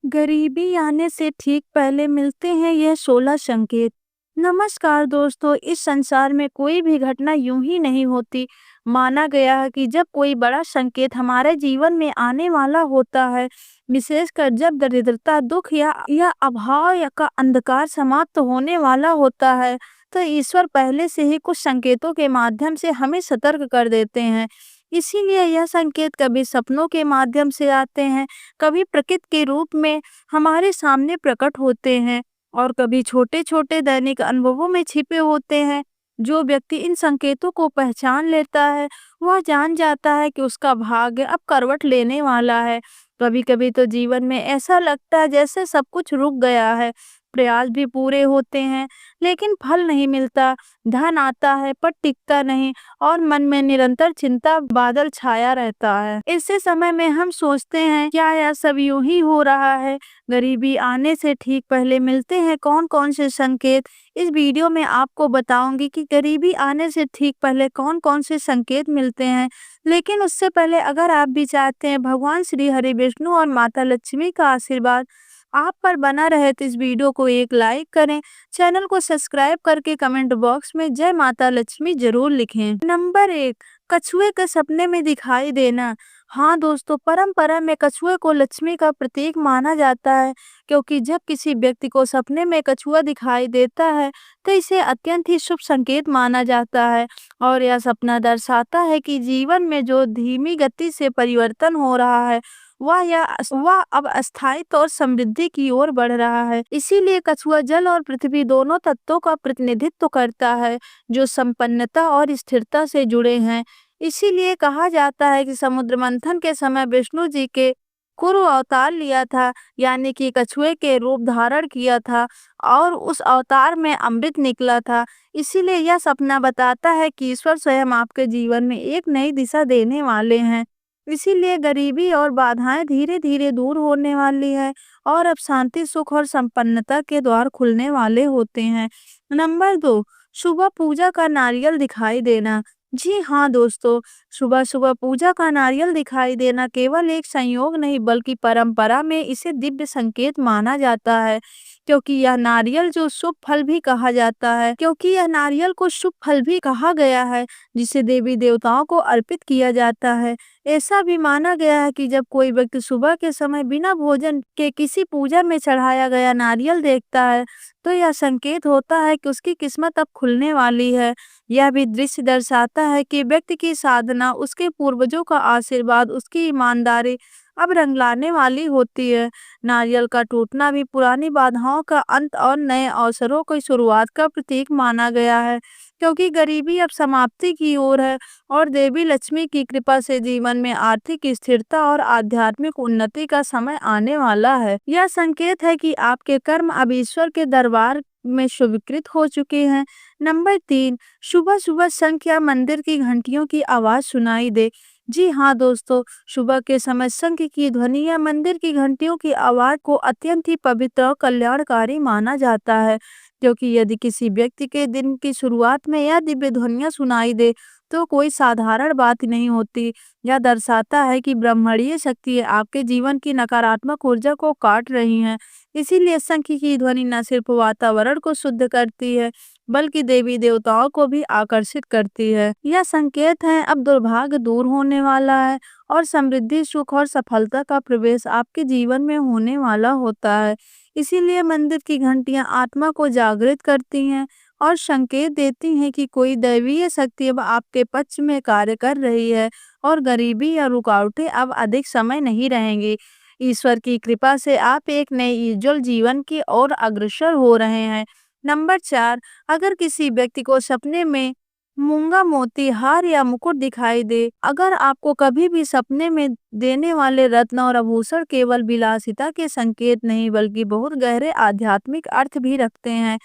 गरीबी आने से ठीक पहले मिलते हैं यह 16 संकेत। नमस्कार दोस्तों, इस संसार में कोई भी घटना यूं ही नहीं होती। माना गया है कि जब कोई बड़ा संकेत हमारे जीवन में आने वाला होता है, विशेषकर जब दरिद्रता, दुख या अभाव का अंधकार समाप्त होने वाला होता है, तो ईश्वर पहले से ही कुछ संकेतों के माध्यम से हमें सतर्क कर देते हैं। इसीलिए यह संकेत कभी सपनों के माध्यम से आते हैं, कभी प्रकृति के रूप में हमारे सामने प्रकट होते हैं और कभी छोटे-छोटे दैनिक अनुभवों में छिपे होते हैं। जो व्यक्ति इन संकेतों को पहचान लेता है, वह जान जाता है कि उसका भाग्य अब करवट लेने वाला है। कभी-कभी तो जीवन में ऐसा लगता है जैसे सब कुछ रुक गया है, प्रयास भी पूरे होते हैं, लेकिन फल नहीं मिलता। धन आता है पर टिकता नहीं और मन में निरंतर चिंता बादल छाया रहता है। ऐसे समय में हम सोचते हैं, क्या यह सब यूं ही हो रहा है? गरीबी आने से ठीक पहले मिलते हैं कौन-कौन से संकेत? इस वीडियो में आपको बताऊंगी कि गरीबी आने से ठीक पहले कौन-कौन से संकेत मिलते हैं। लेकिन उससे पहले अगर आप भी चाहते हैं भगवान श्री हरि विष्णु और माता लक्ष्मी का आशीर्वाद आप पर बना रहे, तो इस वीडियो को एक लाइक करें, चैनल को सब्सक्राइब करके कमेंट बॉक्स में जय माता लक्ष्मी जरूर लिखें। नंबर 1, कछुए के सपने में दिखाई देना। हाँ दोस्तों, परंपरा में कछुए को लक्ष्मी का प्रतीक माना जाता है, क्योंकि जब किसी व्यक्ति को सपने में कछुआ दिखाई देता है तो इसे अत्यंत ही शुभ संकेत माना जाता है और यह सपना दर्शाता है कि जीवन में जो धीमी गति से परिवर्तन हो रहा है वह अब अस्थायी तौर समृद्धि की ओर बढ़ रहा है। इसीलिए कछुआ जल और पृथ्वी दोनों तत्वों का प्रतिनिधित्व करता है, जो संपन्नता और स्थिरता से जुड़े हैं। इसीलिए कहा जाता है कि समुद्र मंथन के समय विष्णु जी के कुरु अवतार लिया था, यानी कि कछुए के रूप धारण किया था और उस अवतार में अमृत निकला था। इसीलिए यह सपना बताता है कि ईश्वर स्वयं आपके जीवन में एक नई दिशा देने वाले हैं। इसीलिए गरीबी और बाधाएं धीरे धीरे दूर होने वाली है और अब शांति, सुख और संपन्नता के द्वार खुलने वाले होते हैं। नंबर 2, सुबह पूजा का नारियल दिखाई देना। जी हाँ दोस्तों, सुबह सुबह पूजा का नारियल दिखाई देना केवल एक संयोग नहीं बल्कि परंपरा में इसे दिव्य संकेत माना जाता है, क्योंकि यह नारियल जो शुभ फल भी कहा जाता है, क्योंकि यह नारियल को शुभ फल भी कहा गया है, जिसे देवी देवताओं को अर्पित किया जाता है। ऐसा भी माना गया है कि जब कोई व्यक्ति सुबह के समय बिना भोजन के किसी पूजा में चढ़ाया गया नारियल देखता है, तो यह संकेत होता है कि उसकी किस्मत अब खुलने वाली है। यह भी दृश्य दर्शाता है कि व्यक्ति की साधना, उसके पूर्वजों का आशीर्वाद, उसकी ईमानदारी अब रंग लाने वाली होती है। नारियल का टूटना भी पुरानी बाधाओं का अंत और नए अवसरों की शुरुआत का प्रतीक माना गया है, क्योंकि गरीबी अब समाप्ति की ओर है और देवी लक्ष्मी की कृपा से जीवन में आर्थिक स्थिरता और आध्यात्मिक उन्नति का समय आने वाला है। यह संकेत है कि आपके कर्म अब ईश्वर के दरबार में स्वीकृत हो चुके हैं। नंबर 3, सुबह सुबह शंख या मंदिर की घंटियों की आवाज सुनाई दे। जी हाँ दोस्तों, सुबह के समय शंख की ध्वनि या मंदिर की घंटियों की आवाज को अत्यंत ही पवित्र और कल्याणकारी माना जाता है, क्योंकि यदि किसी व्यक्ति के दिन की शुरुआत में यह दिव्य ध्वनियां सुनाई दे तो कोई साधारण बात नहीं होती। यह दर्शाता है कि ब्रह्मांडीय शक्ति आपके जीवन की नकारात्मक ऊर्जा को काट रही है। इसीलिए शंख की ध्वनि न सिर्फ वातावरण को शुद्ध करती है बल्कि देवी देवताओं को भी आकर्षित करती है। यह संकेत है अब दुर्भाग्य दूर होने वाला है और समृद्धि, सुख और सफलता का प्रवेश आपके जीवन में होने वाला होता है। इसीलिए मंदिर की घंटियां आत्मा को जागृत करती हैं और संकेत देती हैं कि कोई दैवीय शक्ति अब आपके पक्ष में कार्य कर रही है और गरीबी या रुकावटें अब अधिक समय नहीं रहेंगी। ईश्वर की कृपा से आप एक नए उज्जवल जीवन की ओर अग्रसर हो रहे हैं। नंबर 4, अगर किसी व्यक्ति को सपने में मूंगा मोती, हार या मुकुट दिखाई दे। अगर आपको कभी भी सपने में देने वाले रत्न और आभूषण केवल विलासिता के संकेत नहीं बल्कि बहुत गहरे आध्यात्मिक अर्थ भी रखते हैं,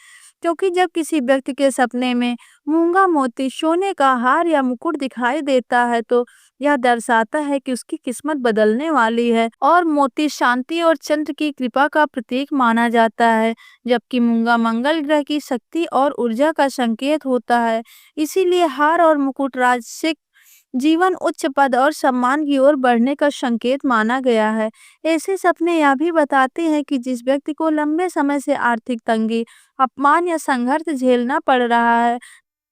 क्योंकि जब किसी व्यक्ति के सपने में मूंगा मोती, सोने का हार या मुकुट दिखाई देता है तो यह दर्शाता है कि उसकी किस्मत बदलने वाली है। और मोती शांति और चंद्र की कृपा का प्रतीक माना जाता है, जबकि मूंगा मंगल ग्रह की शक्ति और ऊर्जा का संकेत होता है। इसीलिए हार और मुकुट राजसिक जीवन उच्च पद और सम्मान की ओर बढ़ने का संकेत माना गया है। ऐसे सपने यह भी बताते हैं कि जिस व्यक्ति को लंबे समय से आर्थिक तंगी, अपमान या संघर्ष झेलना पड़ रहा है,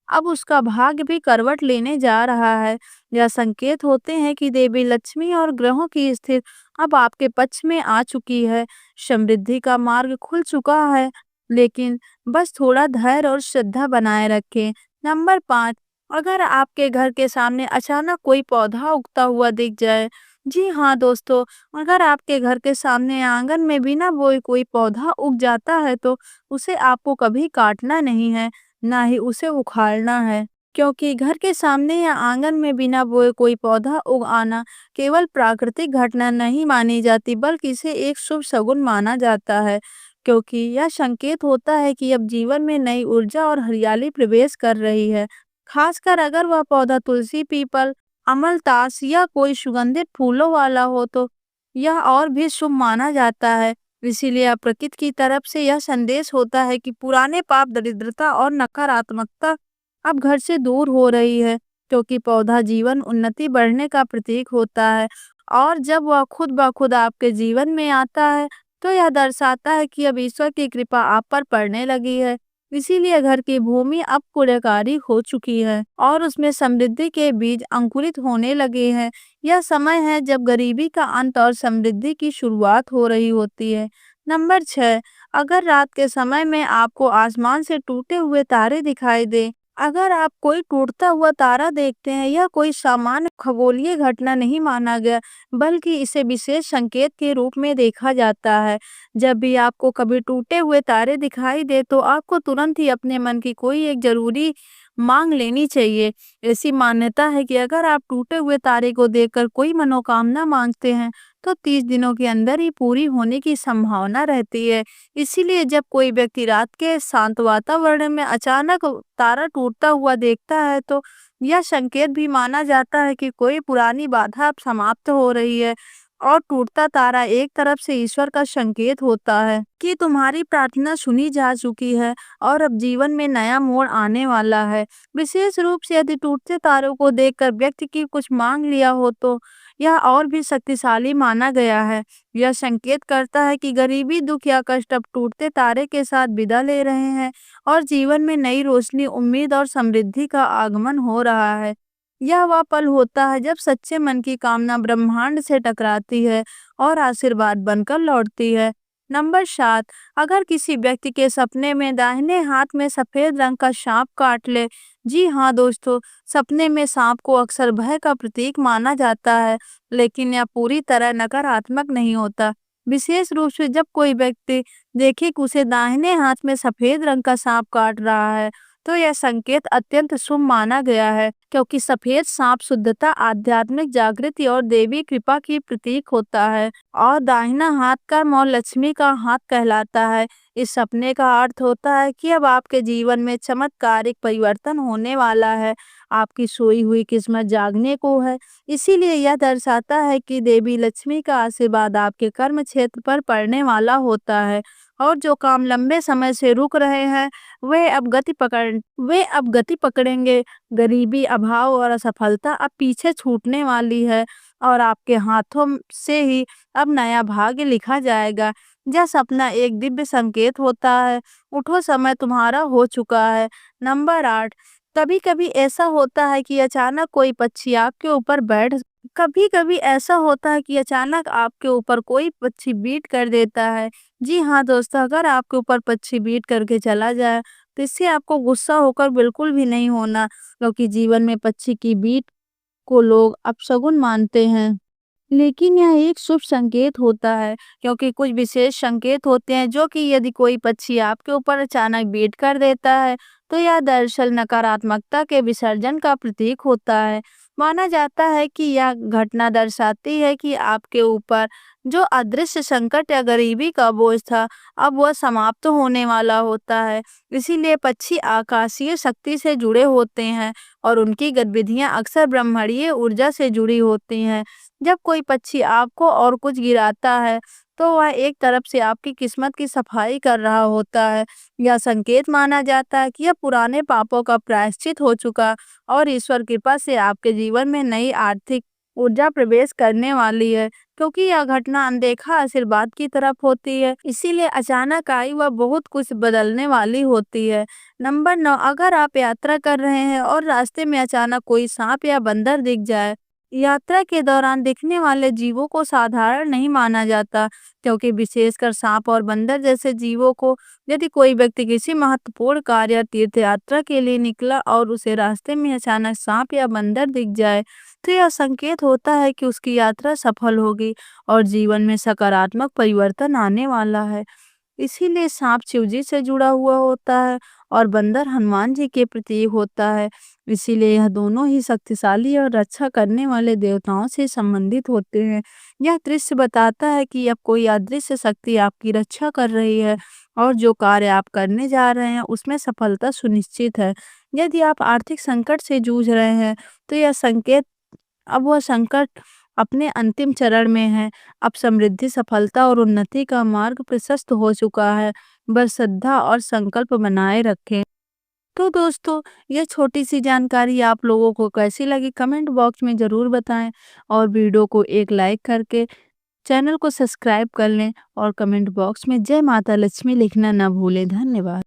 अब उसका भाग्य भी करवट लेने जा रहा है। यह संकेत होते हैं कि देवी लक्ष्मी और ग्रहों की स्थिति अब आपके पक्ष में आ चुकी है। समृद्धि का मार्ग खुल चुका है, लेकिन बस थोड़ा धैर्य और श्रद्धा बनाए रखें। नंबर 5, अगर आपके घर के सामने अचानक कोई पौधा उगता हुआ दिख जाए। जी हाँ दोस्तों, अगर आपके घर के सामने आंगन में बिना बोए कोई पौधा उग जाता है तो उसे आपको कभी काटना नहीं है, ना ही उसे उखाड़ना है, क्योंकि घर के सामने या आंगन में बिना बोए कोई पौधा उग आना केवल प्राकृतिक घटना नहीं मानी जाती, बल्कि इसे एक शुभ शगुन माना जाता है, क्योंकि यह संकेत होता है कि अब जीवन में नई ऊर्जा और हरियाली प्रवेश कर रही है। खासकर अगर वह पौधा तुलसी, पीपल, अमलतास या कोई सुगंधित फूलों वाला हो तो यह और भी शुभ माना जाता है। इसीलिए प्रकृति की तरफ से यह संदेश होता है कि पुराने पाप, दरिद्रता और नकारात्मकता अब घर से दूर हो रही है, क्योंकि पौधा जीवन उन्नति बढ़ने का प्रतीक होता है। और जब वह खुद ब खुद आपके जीवन में आता है तो यह दर्शाता है कि अब ईश्वर की कृपा आप पर पड़ने लगी है। इसीलिए घर की भूमि अब पुण्यकारी हो चुकी है और उसमें समृद्धि के बीज अंकुरित होने लगे हैं। यह समय है जब गरीबी का अंत और समृद्धि की शुरुआत हो रही होती है। नंबर 6, अगर रात के समय में आपको आसमान से टूटे हुए तारे दिखाई दे। अगर आप कोई टूटता हुआ तारा देखते हैं, यह कोई सामान्य खगोलीय घटना नहीं माना गया, बल्कि इसे विशेष संकेत के रूप में देखा जाता है। जब भी आपको कभी टूटे हुए तारे दिखाई दे तो आपको तुरंत ही अपने मन की कोई एक जरूरी मांग लेनी चाहिए। ऐसी मान्यता है कि अगर आप टूटे हुए तारे को देखकर कोई मनोकामना मांगते हैं तो 30 दिनों के अंदर ही पूरी होने की संभावना रहती है। इसीलिए जब कोई व्यक्ति रात के शांत वातावरण में अचानक तारा टूटता हुआ देखता है तो यह संकेत भी माना जाता है कि कोई पुरानी बाधा अब समाप्त हो रही है। और टूटता तारा एक तरफ से ईश्वर का संकेत होता है कि तुम्हारी प्रार्थना सुनी जा चुकी है और अब जीवन में नया मोड़ आने वाला है। विशेष रूप से यदि टूटते तारों को देखकर व्यक्ति की कुछ मांग लिया हो तो यह और भी शक्तिशाली माना गया है। यह संकेत करता है कि गरीबी, दुख या कष्ट अब टूटते तारे के साथ विदा ले रहे हैं और जीवन में नई रोशनी, उम्मीद और समृद्धि का आगमन हो रहा है। यह वह पल होता है जब सच्चे मन की कामना ब्रह्मांड से टकराती है और आशीर्वाद बनकर लौटती है। नंबर 7, अगर किसी व्यक्ति के सपने में दाहिने हाथ में सफेद रंग का सांप काट ले। जी हाँ दोस्तों, सपने में सांप को अक्सर भय का प्रतीक माना जाता है, लेकिन यह पूरी तरह नकारात्मक नहीं होता। विशेष रूप से जब कोई व्यक्ति देखे कि उसे दाहिने हाथ में सफेद रंग का सांप काट रहा है तो यह संकेत अत्यंत शुभ माना गया है, क्योंकि सफेद सांप शुद्धता, आध्यात्मिक जागृति और देवी कृपा की प्रतीक होता है और दाहिना हाथ का मां लक्ष्मी का हाथ कहलाता है। इस सपने का अर्थ होता है कि अब आपके जीवन में चमत्कारिक परिवर्तन होने वाला है, आपकी सोई हुई किस्मत जागने को है। इसीलिए यह दर्शाता है कि देवी लक्ष्मी का आशीर्वाद आपके कर्म क्षेत्र पर पड़ने वाला होता है और जो काम लंबे समय से रुक रहे हैं वे अब गति पकड़ेंगे। गरीबी, अभाव और असफलता अब पीछे छूटने वाली है और आपके हाथों से ही अब नया भाग्य लिखा जाएगा। यह सपना एक दिव्य संकेत होता है, उठो समय तुम्हारा हो चुका है। नंबर 8, कभी कभी ऐसा होता है कि अचानक कोई पक्षी आपके ऊपर बैठ कभी कभी ऐसा होता है कि अचानक आपके ऊपर कोई पक्षी बीट कर देता है। जी हाँ दोस्तों, अगर आपके ऊपर पक्षी बीट करके चला जाए तो इससे आपको गुस्सा होकर बिल्कुल भी नहीं होना, क्योंकि जीवन में पक्षी की बीट को लोग अपशगुन मानते हैं, लेकिन यह एक शुभ संकेत होता है, क्योंकि कुछ विशेष संकेत होते हैं जो कि यदि कोई पक्षी आपके ऊपर अचानक बीट कर देता है तो यह दरअसल नकारात्मकता के विसर्जन का प्रतीक होता है। माना जाता है कि यह घटना दर्शाती है कि आपके ऊपर जो अदृश्य संकट या गरीबी का बोझ था अब वह समाप्त होने वाला होता है। इसीलिए पक्षी आकाशीय शक्ति से जुड़े होते हैं और उनकी गतिविधियां अक्सर ब्रह्मांडीय ऊर्जा से जुड़ी होती हैं। जब कोई पक्षी आपको और कुछ गिराता है तो वह एक तरफ से आपकी किस्मत की सफाई कर रहा होता है। यह संकेत माना जाता है कि यह पुराने पापों का प्रायश्चित हो चुका और ईश्वर कृपा से आपके जीवन में नई आर्थिक ऊर्जा प्रवेश करने वाली है, क्योंकि यह घटना अनदेखा आशीर्वाद की तरफ होती है। इसीलिए अचानक आई वह बहुत कुछ बदलने वाली होती है। नंबर 9, अगर आप यात्रा कर रहे हैं और रास्ते में अचानक कोई सांप या बंदर दिख जाए। यात्रा के दौरान दिखने वाले जीवों को साधारण नहीं माना जाता, क्योंकि विशेषकर सांप और बंदर जैसे जीवों को, यदि कोई व्यक्ति किसी महत्वपूर्ण कार्य या तीर्थ यात्रा के लिए निकला और उसे रास्ते में अचानक सांप या बंदर दिख जाए, तो यह संकेत होता है कि उसकी यात्रा सफल होगी और जीवन में सकारात्मक परिवर्तन आने वाला है। इसीलिए सांप शिव जी से जुड़ा हुआ होता है और बंदर हनुमान जी के प्रतीक होता है। इसीलिए यह दोनों ही शक्तिशाली और रक्षा करने वाले देवताओं से संबंधित होते हैं। यह दृश्य बताता है कि अब कोई अदृश्य शक्ति आपकी रक्षा कर रही है और जो कार्य आप करने जा रहे हैं उसमें सफलता सुनिश्चित है। यदि आप आर्थिक संकट से जूझ रहे हैं, तो यह संकेत अब वह संकट अपने अंतिम चरण में है। अब समृद्धि, सफलता और उन्नति का मार्ग प्रशस्त हो चुका है। बस श्रद्धा और संकल्प बनाए रखें। तो दोस्तों, ये छोटी सी जानकारी आप लोगों को कैसी लगी कमेंट बॉक्स में ज़रूर बताएं और वीडियो को एक लाइक करके चैनल को सब्सक्राइब कर लें और कमेंट बॉक्स में जय माता लक्ष्मी लिखना ना भूलें। धन्यवाद।